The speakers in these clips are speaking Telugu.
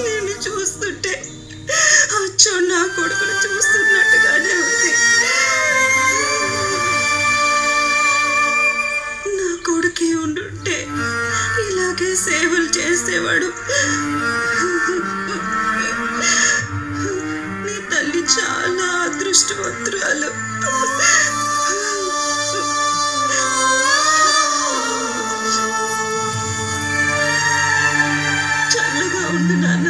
నేను చూస్తుంటే అచ్చో నా కొడుకును చూస్తున్నట్టుగానే ఉంది. నా కొడుకే ఉండుంటే ఇలాగే సేవలు చేసేవాడు. నీ తల్లి చాలా అదృష్టవంతురాలు. చల్లగా ఉండు నాన్న.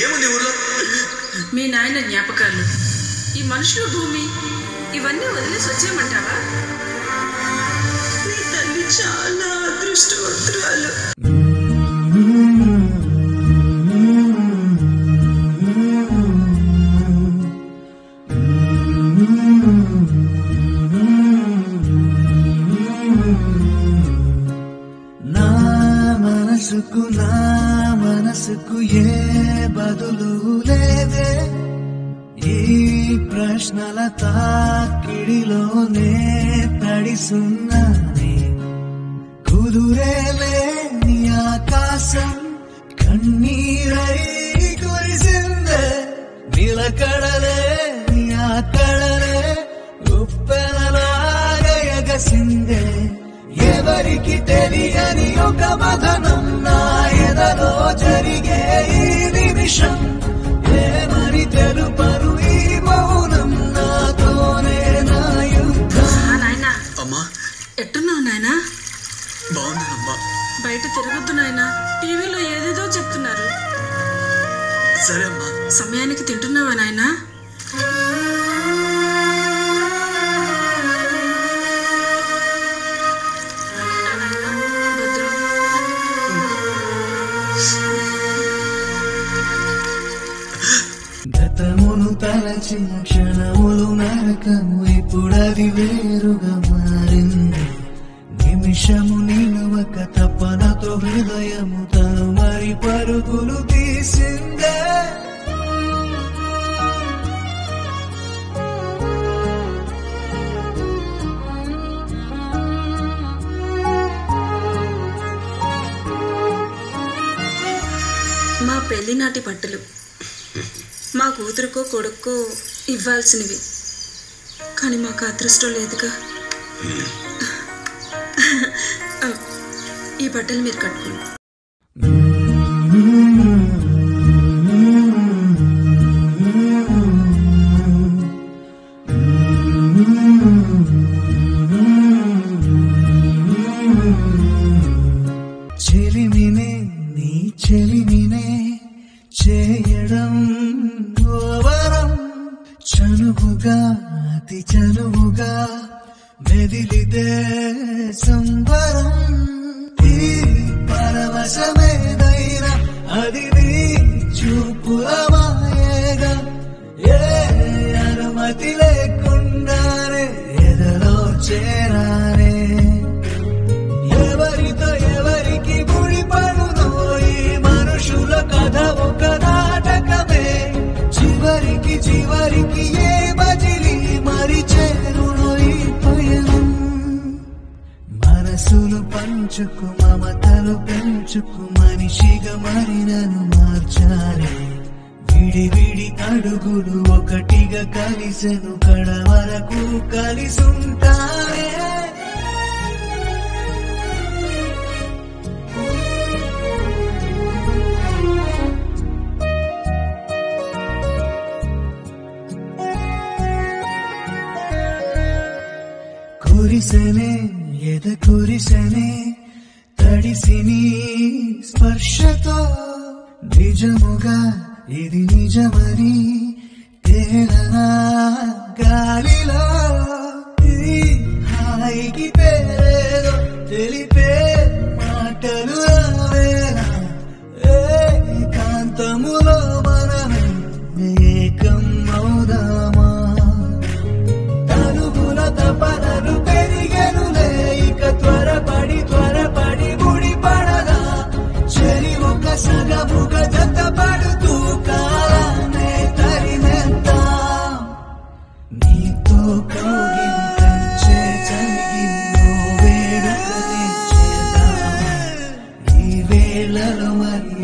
ఏముంది ఊర్లో? మీ నాయన జ్ఞాపకాలు, ఈ మనుషులు, భూమి ఇవన్నీ వదిలేసి వచ్చేయమంటావా? నీ తల్లి చాలా అదృష్టవంతురాలు. నా మనసుకు ఏ బదులు లేదే, ఈ ప్రశ్నల తాకిడిలోనే తడిసున్నానే. కుదురేలేని ఆకాశం కన్నీరై కురిసిందే, నిలకడలేని ఆ కడలే ఉప్పెనలాగా ఎగసిందే. ఎవరికి తెలియని ఒక మదనం నా ఎదలో జరిగే ఈ నిమిషం, ఏమని తెలుపరు ఈ మౌనం, నాతోనే నా యుద్ధం. నాయనా, అమ్మా ఎట్టున్నావు నాయనా? బాగున్నానమ్మా. బయట తిరగద్దు నాయనా, టీవీలో ఏదేదో చెప్తున్నారు. సరే అమ్మా. సమయానికి తింటున్నావా నాయనా? గతమును తలచిన క్షణములు నరకము, ఇప్పుడది వేరుగా మారింది. నిమిషము నిలువక తపనతో హృదయము తను మరి పరుగులు తీసిందే. మా పెళ్లినాటి బట్టలు మా కూతురుకో కొడుక్కో ఇవ్వాల్సినవి, కానీ మాకు అదృష్టం లేదుగా. ఈ బట్టలు మీరు కట్టుకోండి. చెలిమినే నీ చెలిమినే చేయడం ఓవరం, చనువుగా అతి చనువుగా మెదిలితే సంబరం. ఈ పరవశమేదైనా అది నీ చూపుల మాయేగా, ఏ అనుమతి లేకుండానే ఎదలో చేరానే. ఎవరితో ఎవరికి ముడిపడునో ఈ మనుషుల కథ ఒక నాటకమే, చివరికి చివరికి ఏ బజిలి మరి చేరునో ఈ పయనం. మనసులు పంచుకు మమతలు పెంచుకు మనిషిగా మరి నన్ను మార్చాలి. విడి విడి అడుగులు ఒకటిగా కలిసెను, కడ వరకు కలిసుంటానే. కురిసెనే ఎద కురిసెనే తడిసిని స్పర్శతో, నిజముగా ఇది నిజమని తేలనా గాలిలో. ఈ హాయికి పేరేదో తెలిపే మాటలు రావేనా, ఏకాంతములో మనమే ఏకం అవుదామా. తనుగుల తపనలు పెరిగెనులే, ఇక త్వరపడి ముడిపడదా, చెరి ఒక సగముగా జత పడుతూ ఏళ్లలో మరి